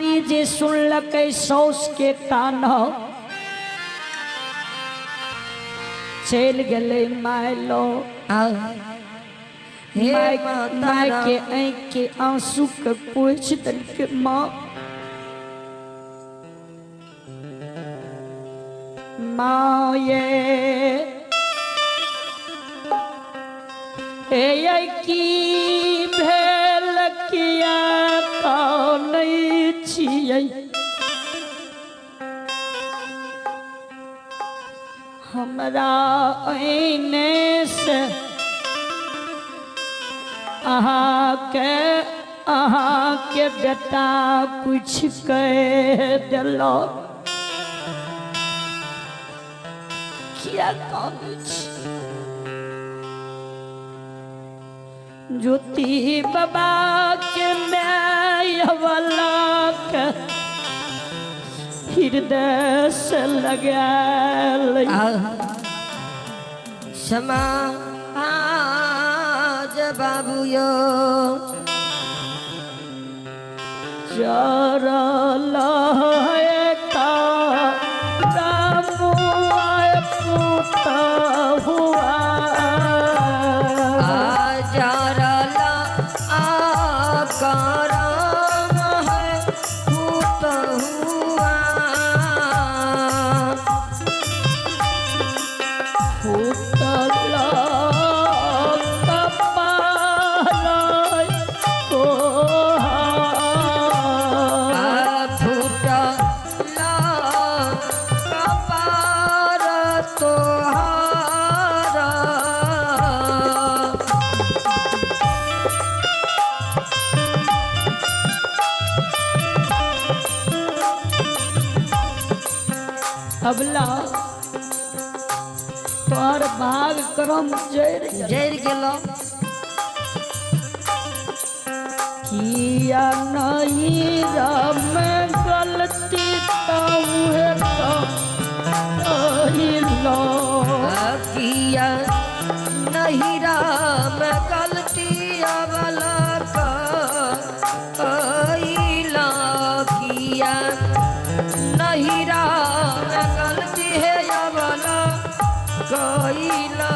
जे सुनलक सौस के ताना चल गले मायलो माय के आँख के आंसू के पोछ दल के माँ ये की भेल किया नहीं छियै हमरा ऐने से अहाँ के बेटा कुछ कह दिलो क्या ज्योति बाबा के वाला के हृदय से लगा समाज बाबू यो चरल हुआ अबला तोर भाग करम जर गेलो किया नहीं राम गलती तहुए कहिलो किया नहीं राम गलती अबला कहिलो किया नहीं राम गलती है अबला कहिलो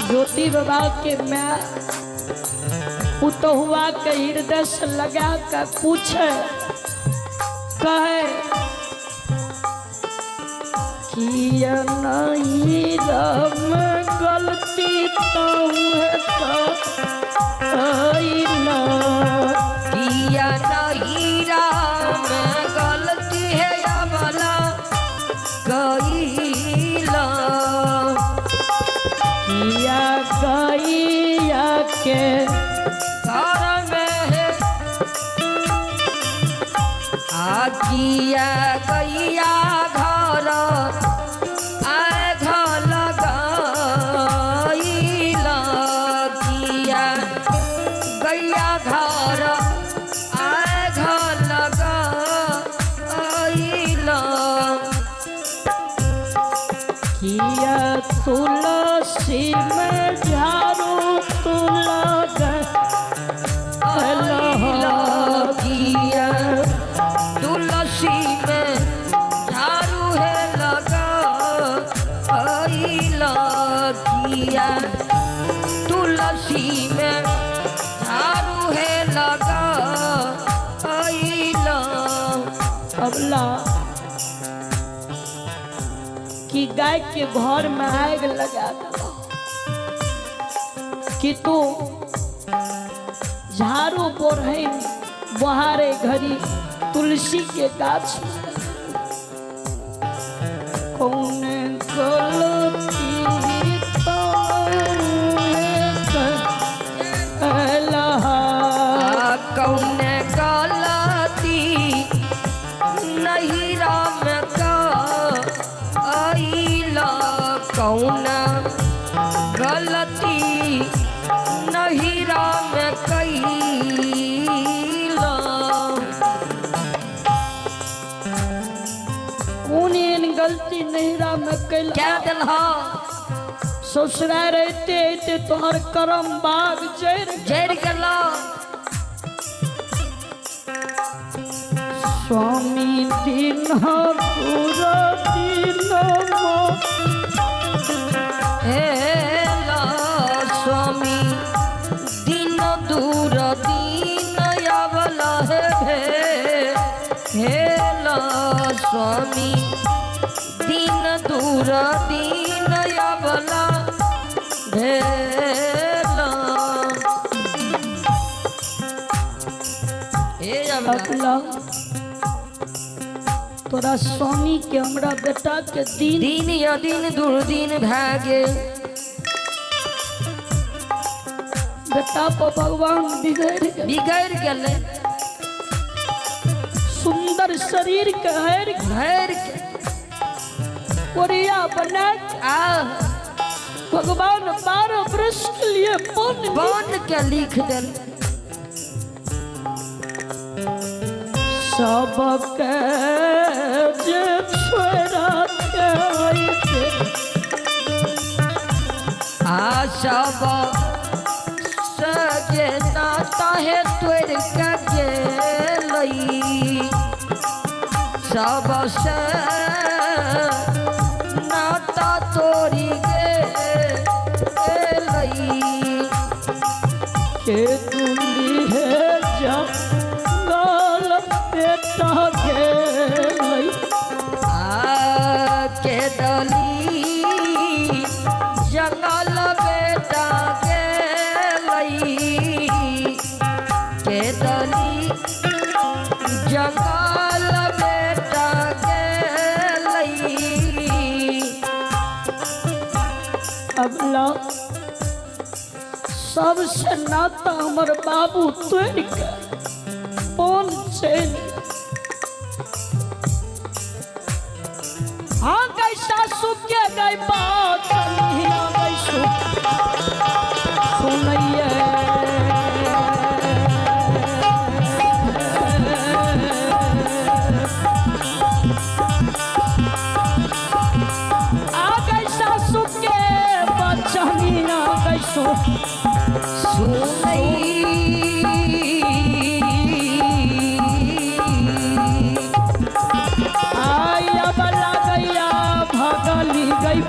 ज्योति बाबा के मैं हुआ के हृदय से लगा कर पूछे कहे किया नहीं राम गलती तहुए कहिलो किया नहीं राम गलती है अबला कहिलो किया गैया के घर में किया गैया घर आए घर गैला किया गैया घर आए घर गैला किया तुलसी में झाड़ू किया तुलसी में झाड़ू है लगा किया तुलसी में झाड़ू है लगा अबला कि गाय के घर में आग लगा दो कि तू झाड़ू बोरहे बहारे घड़ी तुलसी के गाछ कौन गलती कौन गलती नहीं राम कहिलो कौन गलती नहीं राम कहिलो कौन गलती नहीं राम कैल क्या दिल हो ससुरा रहते तोहर करम बाग जर जर गेलो स्वामी दिन पूरा दिन हेला स्वामी दिन दूर दिन आवला हे हेला स्वामी दिन दूर दिन आवला भेला हे आवला तोरा स्वामी के हमरा बेटा के दिन दिन या दिन दुर्दिन भए गेल बेटा पर भगवान बिगड़ गेलै सुंदर शरीर के हर भर के कोरिया बना आ भगवान 12 वर्ष के लिए बन के लिख देल सबके जे छोड़ा के आ सब सजे नाता है तोड़ के गेलई सब से नाता तोड़ी गेलई के दुली है जंगल बेटा गेलई आ के दली जंगल बेटा गेलई के दली जंगल बेटा गेलई अब ला सबसे नाता हमर बाबू तोड़ के कौन से हाँ कैसा सुख के गई बात कन्हैया गई सुख सुनैया आ कैसा सुख के बचनिया गई सुख आया बला गैया भगली गई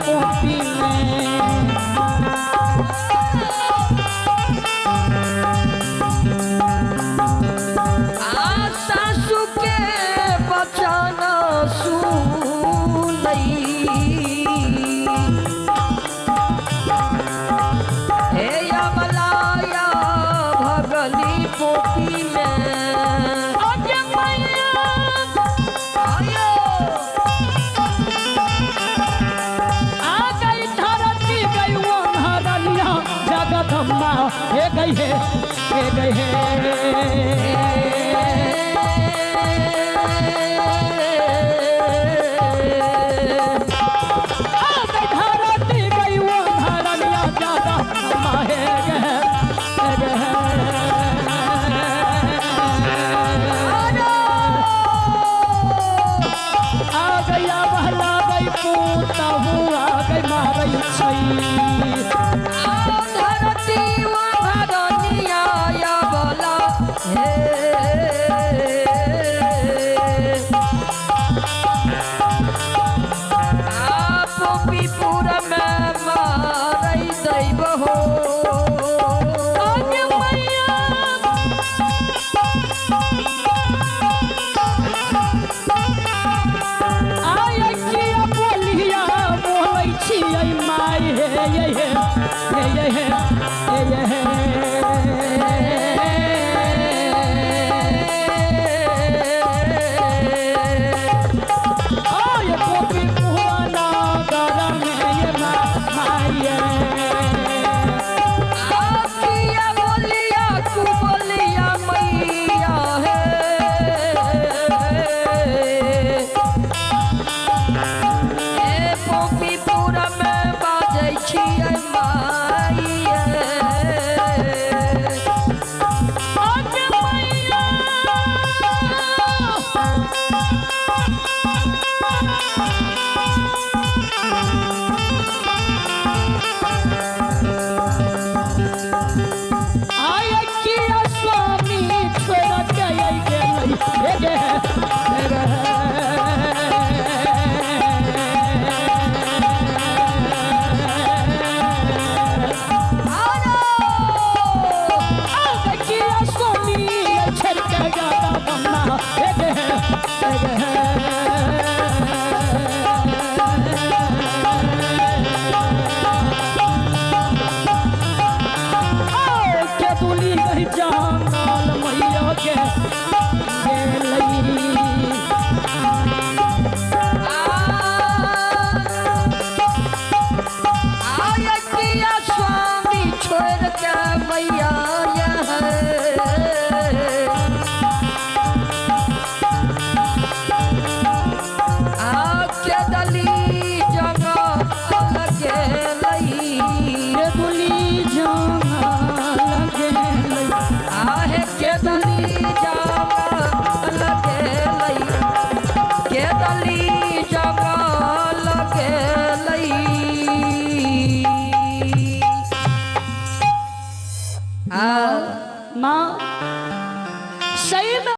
माँ सही में